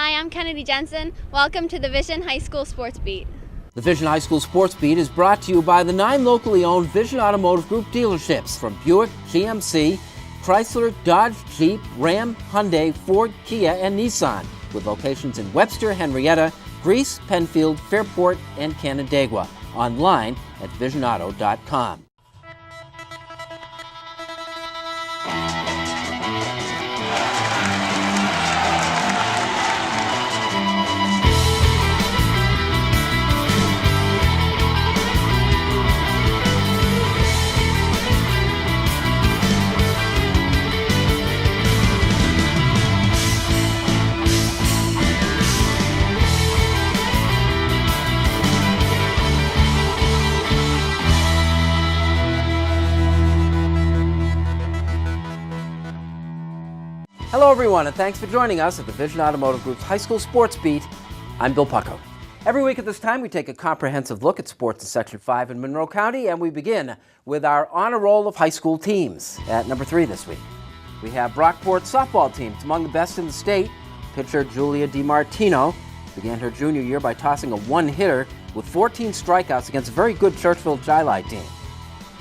Hi, I'm Kennedy Jensen. Welcome to the Vision High School Sports Beat. The Vision High School Sports Beat is brought to you by the 9 locally owned Vision Automotive Group dealerships from Buick, GMC, Chrysler, Dodge, Jeep, Ram, Hyundai, Ford, Kia, and Nissan, with locations in Webster, Henrietta, Greece, Penfield, Fairport, and Canandaigua. Online at visionauto.com. Hello everyone, and thanks for joining us at the Vision Automotive Group's High School Sports Beat. I'm Bill Pucko. Every week at this time, we take a comprehensive look at sports in Section 5 in Monroe County, and we begin with our honor roll of high school teams. At number 3 this week, we have Brockport's softball team. It's among the best in the state. Pitcher Julia DiMartino began her junior year by tossing a one-hitter with 14 strikeouts against a very good Churchville Jili team.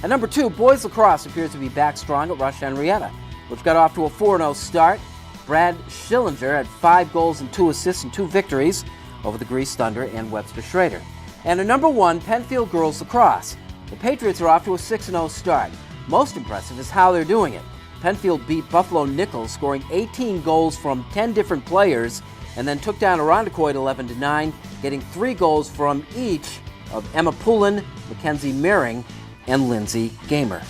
At number 2, boys lacrosse appears to be back strong at Rush Henrietta, which got off to a 4-0 start. Brad Schillinger had 5 goals and 2 assists and 2 victories over the Grease Thunder and Webster Schrader. And at number 1, Penfield girls lacrosse. The Patriots are off to a 6-0 start. Most impressive is how they're doing it. Penfield beat Buffalo Nichols, scoring 18 goals from 10 different players, and then took down Irondequoit 11-9, getting 3 goals from each of Emma Poulin, Mackenzie Mehring, and Lindsay Gamer.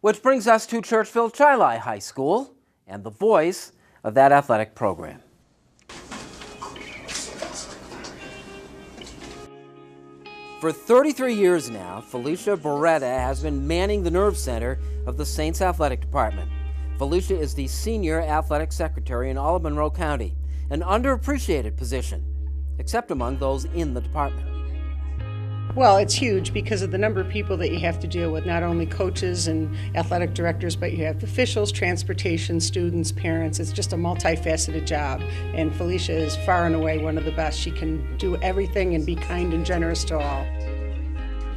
Which brings us to Churchville Jili High School and the voice of that athletic program. For 33 years now, Felicia Beretta has been manning the nerve center of the Saints Athletic Department. Felicia is the senior athletic secretary in all of Monroe County, an underappreciated position, except among those in the department. Well, it's huge because of the number of people that you have to deal with, not only coaches and athletic directors, but you have officials, transportation, students, parents. It's just a multifaceted job, and Felicia is far and away one of the best. She can do everything and be kind and generous to all.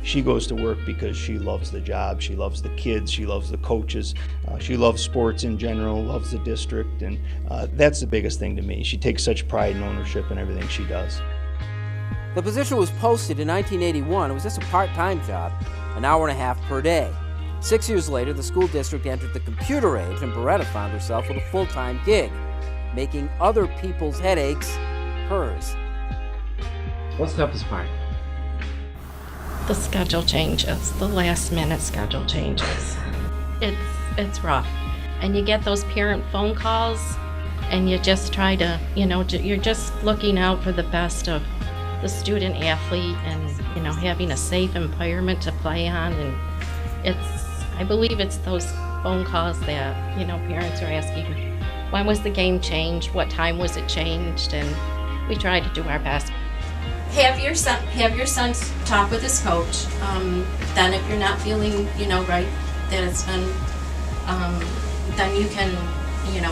She goes to work because she loves the job, she loves the kids, she loves the coaches, she loves sports in general, loves the district, and that's the biggest thing to me. She takes such pride and ownership in everything she does. The position was posted in 1981. It was just a part-time job, an hour and a half per day. 6 years later, the school district entered the computer age, and Beretta found herself with a full-time gig, making other people's headaches hers. What's the toughest part? The schedule changes, the last-minute schedule changes. It's rough, and you get those parent phone calls, and you just try to, you're just looking out for the best of the student athlete and having a safe environment to play on, and I believe it's those phone calls that parents are asking, when was the game changed, what time was it changed, and we try to do our best. Have your son talk with his coach. Then if you're not feeling right that it's been, then you can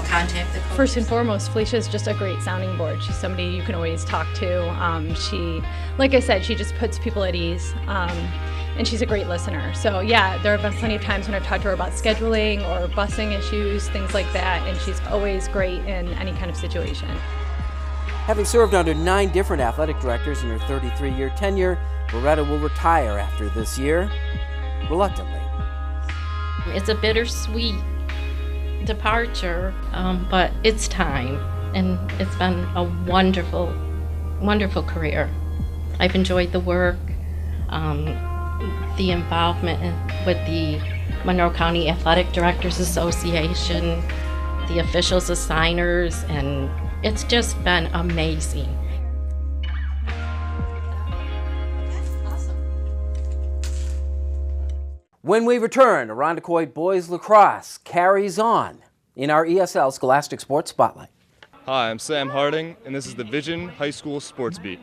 contact the coach. First and foremost, Felicia is just a great sounding board. She's somebody you can always talk to. She, like I said, she just puts people at ease, and she's a great listener. So yeah, there have been plenty of times when I've talked to her about scheduling or busing issues, things like that, and she's always great in any kind of situation. Having served under 9 different athletic directors in her 33-year tenure, Beretta will retire after this year, reluctantly. It's a bittersweet departure, but it's time, and it's been a wonderful, wonderful career. I've enjoyed the work, the involvement with the Monroe County Athletic Directors Association, the officials assigners, and it's just been amazing. When we return, Irondequoit boys lacrosse carries on in our ESL Scholastic Sports Spotlight. Hi, I'm Sam Harding, and this is the Vision High School Sports Beat.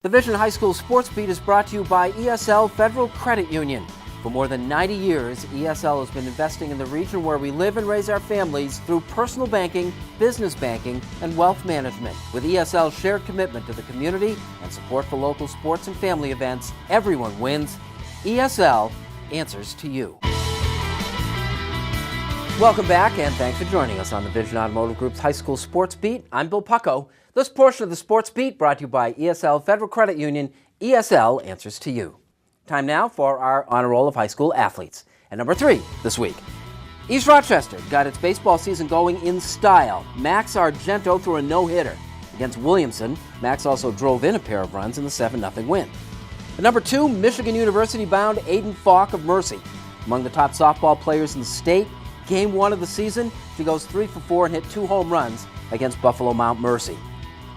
The Vision High School Sports Beat is brought to you by ESL Federal Credit Union. For more than 90 years, ESL has been investing in the region where we live and raise our families through personal banking, business banking, and wealth management. With ESL's shared commitment to the community and support for local sports and family events, everyone wins. ESL answers to you. Welcome back, and thanks for joining us on the Vision Automotive Group's High School Sports Beat. I'm Bill Pucko. This portion of the Sports Beat brought to you by ESL Federal Credit Union. ESL answers to you. Time now for our honor roll of high school athletes. And number 3 this week. East Rochester got its baseball season going in style. Max Argento threw a no-hitter. Against Williamson, Max also drove in a pair of runs in the 7-0 win. At number 2, Michigan University bound Aiden Falk of Mercy. Among the top softball players in the state, Game 1 of the season, she goes 3 for 4 and hit 2 home runs against Buffalo Mount Mercy.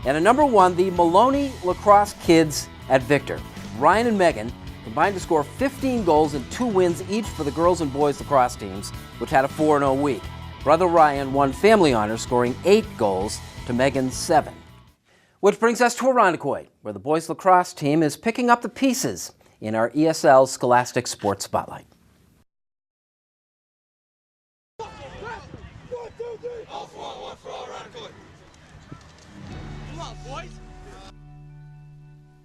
And at number 1, the Maloney Lacrosse kids at Victor. Ryan and Megan combined to score 15 goals and 2 wins each for the girls and boys lacrosse teams, which had a 4-0 week. Brother Ryan won family honors, scoring 8 goals to Megan's 7. Which brings us to Irondequoit, where the boys lacrosse team is picking up the pieces in our ESL Scholastic Sports Spotlight.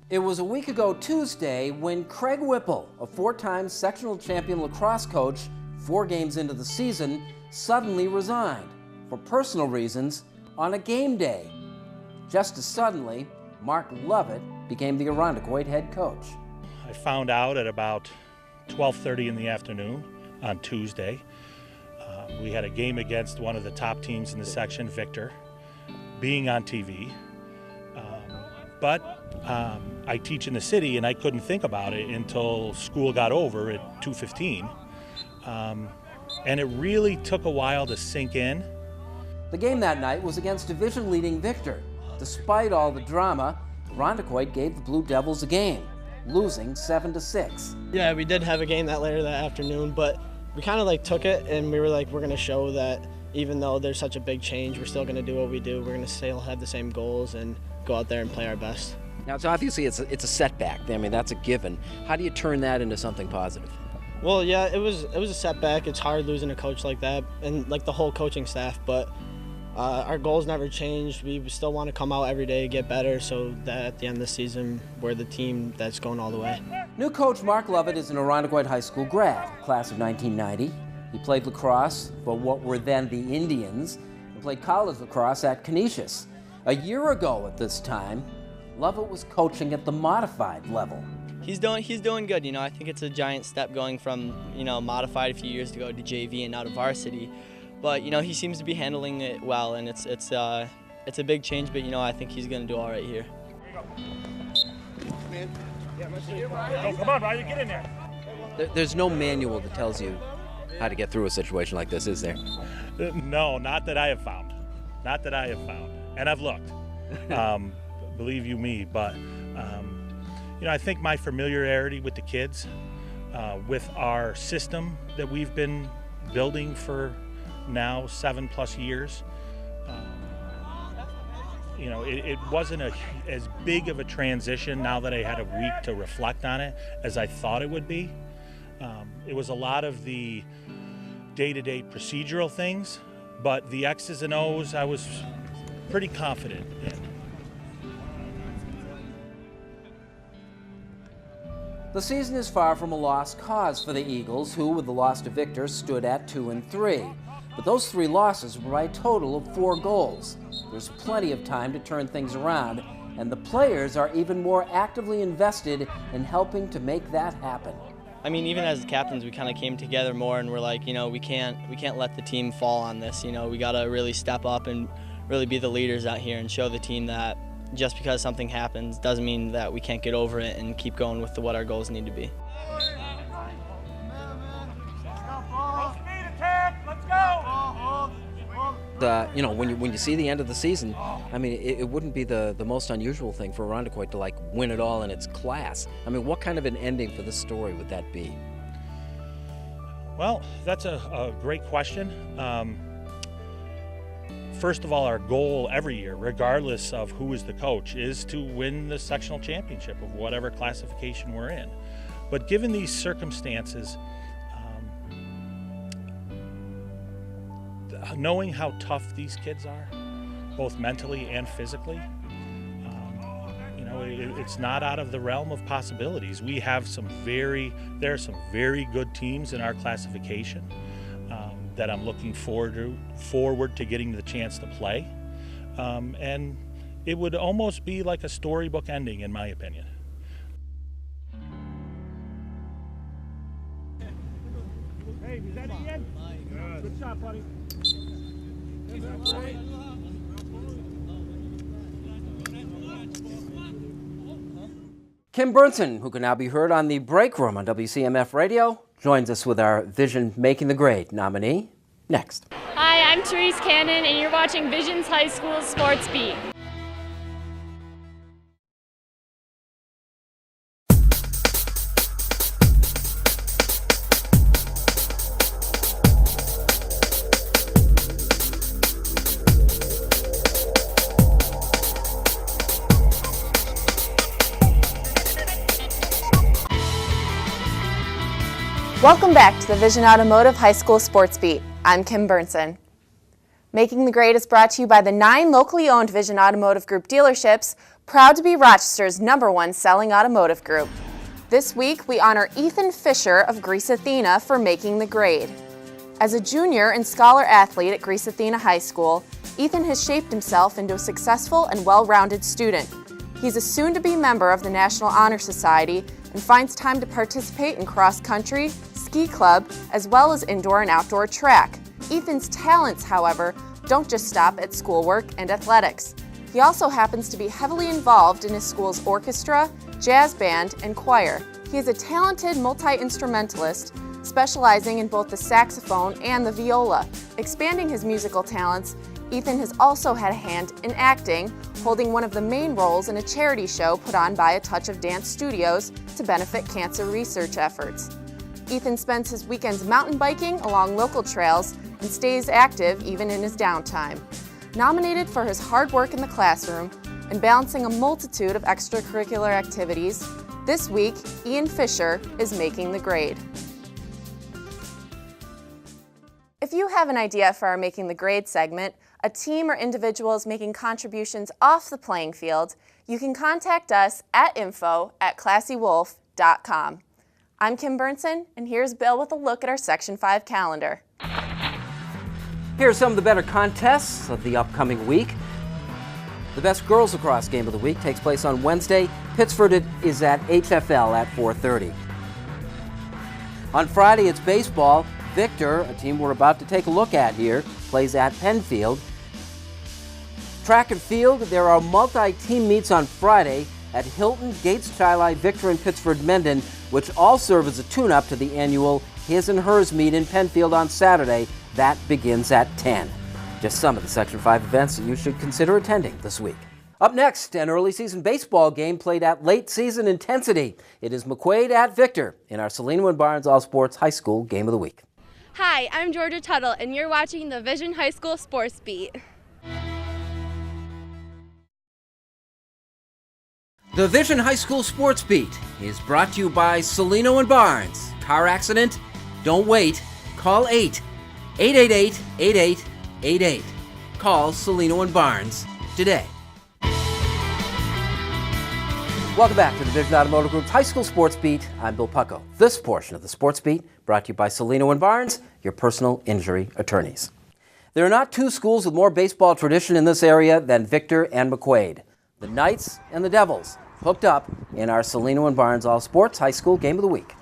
It was a week ago Tuesday when Craig Whipple, a 4-time sectional champion lacrosse coach, 4 games into the season, suddenly resigned for personal reasons on a game day. Just as suddenly, Mark Lovett became the Irondequoit head coach. I found out at about 12:30 in the afternoon on Tuesday. We had a game against one of the top teams in the section, Victor, being on TV. But I teach in the city, and I couldn't think about it until school got over at 2:15. And it really took a while to sink in. The game that night was against division-leading Victor. Despite all the drama, Irondequoit gave the Blue Devils a game, losing 7-6. Yeah, we did have a game that later that afternoon, but we kind of took it, and we were we're going to show that even though there's such a big change, we're still going to do what we do. We're going to still have the same goals and go out there and play our best. Now, it's obviously it's a setback. I mean, that's a given. How do you turn that into something positive? Well, yeah, it was a setback. It's hard losing a coach like that and the whole coaching staff, but our goals never changed. We still want to come out every day, get better, so that at the end of the season, we're the team that's going all the way. New coach Mark Lovett is an Irondequoit High School grad, class of 1990. He played lacrosse for what were then the Indians and played college lacrosse at Canisius. A year ago at this time, Lovett was coaching at the modified level. He's doing good. I think it's a giant step going from modified a few years ago to JV and now to varsity. But he seems to be handling it well, and it's a big change. But I think he's going to do all right here. Oh, come on, Ryan, get in there. There's no manual that tells you how to get through a situation like this, is there? No, not that I have found. Not that I have found. And I've looked. Believe you me, but I think my familiarity with the kids, with our system that we've been building for now 7+ years, it wasn't as big of a transition now that I had a week to reflect on it as I thought it would be. It was a lot of the day-to-day procedural things, but the X's and O's I was pretty confident in. The season is far from a lost cause for the Eagles, who, with the loss to Victor, stood at 2-3. But those 3 losses were by a total of 4 goals. There's plenty of time to turn things around, and the players are even more actively invested in helping to make that happen. I mean, even as the captains, we kind of came together more, and we're like, we can't let the team fall on this. We got to really step up and really be the leaders out here and show the team that just because something happens doesn't mean that we can't get over it and keep going with what our goals need to be. When you see the end of the season, I mean, it wouldn't be the most unusual thing for Irondequoit to win it all in its class. I mean, what kind of an ending for this story would that be? Well, that's a great question. First of all, our goal every year, regardless of who is the coach, is to win the sectional championship of whatever classification we're in. But given these circumstances, knowing how tough these kids are, both mentally and physically, it's not out of the realm of possibilities. We have there are some very good teams in our classification that I'm looking forward to getting the chance to play. And it would almost be like a storybook ending, in my opinion. Hey, is that Ian? Good shot, buddy. Kim Burnson, who can now be heard on the Break Room on WCMF Radio, joins us with our Vision Making the Grade nominee next. Hi, I'm Therese Cannon, and you're watching Vision's High School Sports Beat. Welcome back to the Vision Automotive High School Sports Beat. I'm Kim Burnson. Making the Grade is brought to you by the 9 locally owned Vision Automotive Group dealerships, proud to be Rochester's #1 selling automotive group. This week, we honor Ethan Fisher of Greece Athena for making the grade. As a junior and scholar athlete at Greece Athena High School, Ethan has shaped himself into a successful and well-rounded student. He's a soon-to-be member of the National Honor Society and finds time to participate in cross-country, ski club, as well as indoor and outdoor track. Ethan's talents, however, don't just stop at schoolwork and athletics. He also happens to be heavily involved in his school's orchestra, jazz band, and choir. He is a talented multi-instrumentalist, specializing in both the saxophone and the viola. Expanding his musical talents, Ethan has also had a hand in acting, holding one of the main roles in a charity show put on by A Touch of Dance Studios to benefit cancer research efforts. Ethan spends his weekends mountain biking along local trails and stays active even in his downtime. Nominated for his hard work in the classroom and balancing a multitude of extracurricular activities, this week, Ian Fisher is making the grade. If you have an idea for our Making the Grade segment, a team or individuals making contributions off the playing field, you can contact us at info@classywolf.com. I'm Kim Burnson, and here's Bill with a look at our Section 5 calendar. Here are some of the better contests of the upcoming week. The Best Girls Lacrosse Game of the Week takes place on Wednesday. Pittsford is at HFL at 4:30. On Friday, it's baseball. Victor, a team we're about to take a look at here, plays at Penfield. Track and field, there are multi-team meets on Friday at Hilton, Gates, Chili, Victor, and Pittsford Mendon, which all serve as a tune-up to the annual His and Hers meet in Penfield on Saturday. That begins at 10. Just some of the Section 5 events that you should consider attending this week. Up next, an early season baseball game played at late season intensity. It is McQuaid at Victor in our Salino and Barnes All Sports High School Game of the Week. Hi, I'm Georgia Tuttle, and you're watching the Vision High School Sports Beat. The Vision High School Sports Beat is brought to you by Salino and Barnes. Car accident? Don't wait. Call 888-8888. Call Salino and Barnes today. Welcome back to the Vision Automotive Group's High School Sports Beat. I'm Bill Pucko. This portion of the Sports Beat brought to you by Salino and Barnes, your personal injury attorneys. There are not two schools with more baseball tradition in this area than Victor and McQuaid. The Knights and the Devils hooked up in our Salino and Barnes All Sports High School Game of the Week.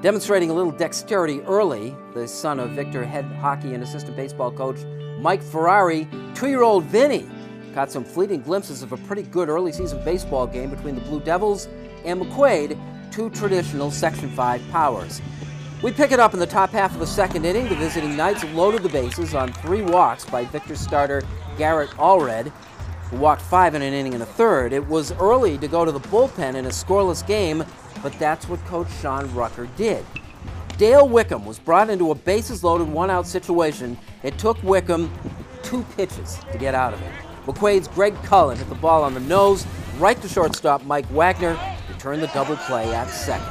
Demonstrating a little dexterity early, the son of Victor head hockey and assistant baseball coach Mike Ferrari, 2-year-old Vinny caught some fleeting glimpses of a pretty good early season baseball game between the Blue Devils and McQuaid, two traditional Section 5 powers. We pick it up in the top half of the second inning. The visiting Knights loaded the bases on 3 walks by Victor starter Garrett Allred, who walked 5 in an inning and a third. It was early to go to the bullpen in a scoreless game, but that's what Coach Sean Rucker did. Dale Wickham was brought into a bases-loaded 1-out situation. It took Wickham 2 pitches to get out of it. McQuaid's Greg Cullen hit the ball on the nose, right to shortstop Mike Wagner, who turned the double play at second.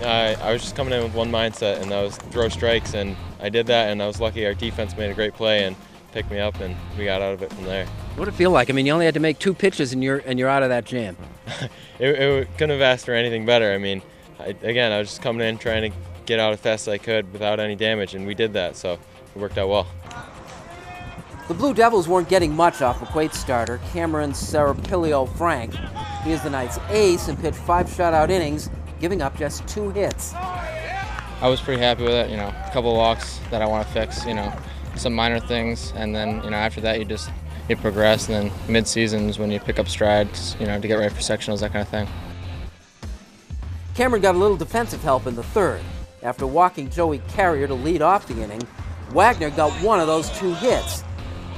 I was just coming in with one mindset, and that was throw strikes, and I did that, and I was lucky our defense made a great play and picked me up, and we got out of it from there. What did it feel like? I mean, you only had to make 2 pitches, and you're out of that jam. it couldn't have asked for anything better. I mean, again, I was just coming in trying to get out as fast as I could without any damage, and we did that, so it worked out well. The Blue Devils weren't getting much off McQuaid's starter, Cameron Serapilio Frank. He is the night's ace and pitched 5 shutout innings, giving up just 2 hits. I was pretty happy with it, you know, a couple of walks that I want to fix, you know, some minor things, and then, you know, after that you progress, and then mid-season is when you pick up strides, you know, to get ready for sectionals, that kind of thing. Cameron got a little defensive help in the 3rd. After walking Joey Carrier to lead off the inning, Wagner got one of those 2 hits.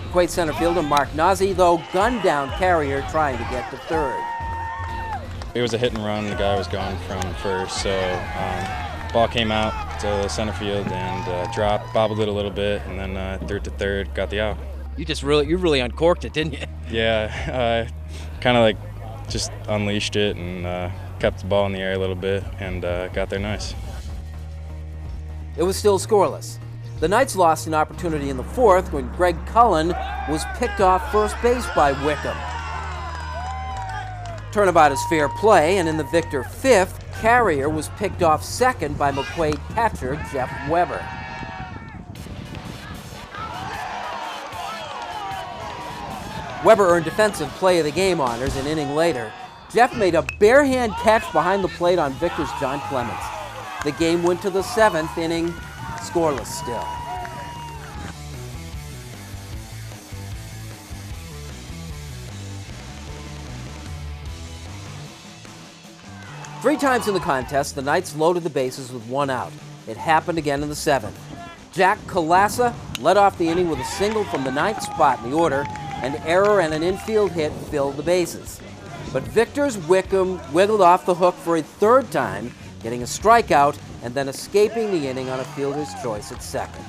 McQuaid center fielder Mark Nazi, though, gunned down Carrier trying to get to 3rd. It was a hit and run. The guy was gone from first, so ball came out to center field and dropped, bobbled it a little bit, and then threw it to 3rd, got the out. You really uncorked it, didn't you? Yeah, kind of like just unleashed it and kept the ball in the air a little bit and got there nice. It was still scoreless. The Knights lost an opportunity in the 4th when Greg Cullen was picked off first base by Wickham. Turnabout is fair play, and in the Victor 5th, Carrier was picked off second by McQuaid catcher Jeff Weber. Weber earned Defensive Play of the Game honors an inning later. Jeff made a bare-hand catch behind the plate on Victor's John Clemens. The game went to the 7th inning, scoreless still. Three times in the contest, the Knights loaded the bases with 1 out. It happened again in the 7th. Jack Kalasa led off the inning with a single from the 9th spot in the order. An error and an infield hit filled the bases. But Victor's Wickham wiggled off the hook for a 3rd time, getting a strikeout and then escaping the inning on a fielder's choice at second.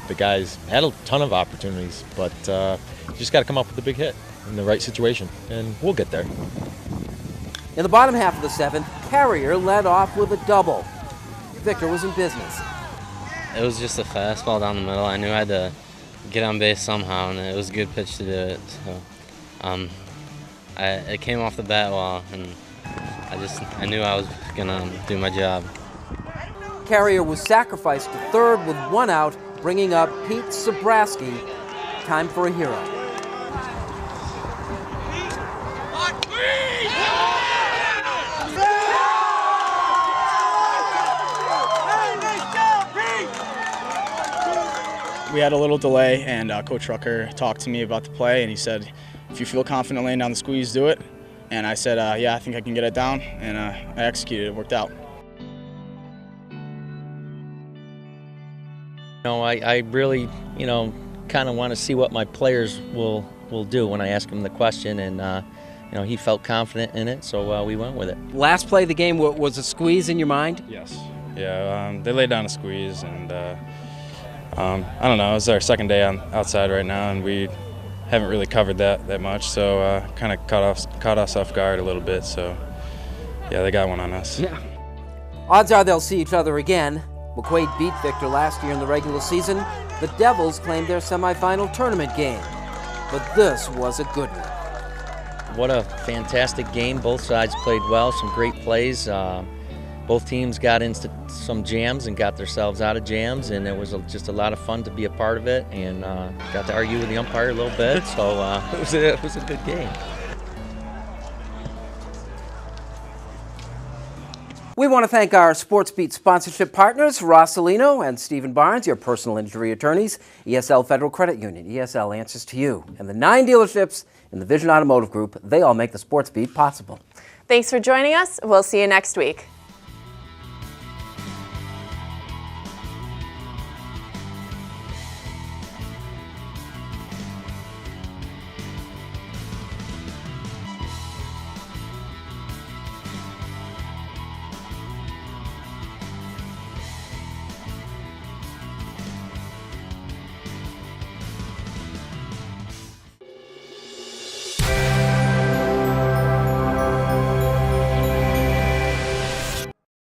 The guys had a ton of opportunities, but you just got to come up with a big hit in the right situation, and we'll get there. In the bottom half of the 7th, Carrier led off with a double. Victor was in business. It was just a fastball down the middle. I knew I had to get on base somehow, and it was a good pitch to do it. So, it came off the bat well, and I knew I was gonna do my job. Carrier was sacrificed to 3rd with 1 out, bringing up Pete Sobraski. Time for a hero. We had a little delay, and Coach Rucker talked to me about the play, and he said, if you feel confident laying down the squeeze, do it. And I said, yeah, I think I can get it down, and I executed. It worked out. I really, kind of want to see what my players will do when I ask them the question, and he felt confident in it, so we went with it. Last play of the game was a squeeze in your mind? Yes. Yeah, they laid down a squeeze, and I don't know, it's our 2nd day outside right now, and we haven't really covered that much, so kind of caught us off guard a little bit, so yeah, they got one on us. Yeah. Odds are they'll see each other again. McQuaid beat Victor last year in the regular season. The Devils claimed their semifinal tournament game, but this was a good one. What a fantastic game. Both sides played well, some great plays. Both teams got into some jams and got themselves out of jams, and it was just a lot of fun to be a part of it, and got to argue with the umpire a little bit, so it was a good game. We want to thank our Sports Beat sponsorship partners, Rosselino and Stephen Barnes, your personal injury attorneys, ESL Federal Credit Union. ESL answers to you. And the 9 dealerships in the Vision Automotive Group, they all make the Sports Beat possible. Thanks for joining us. We'll see you next week.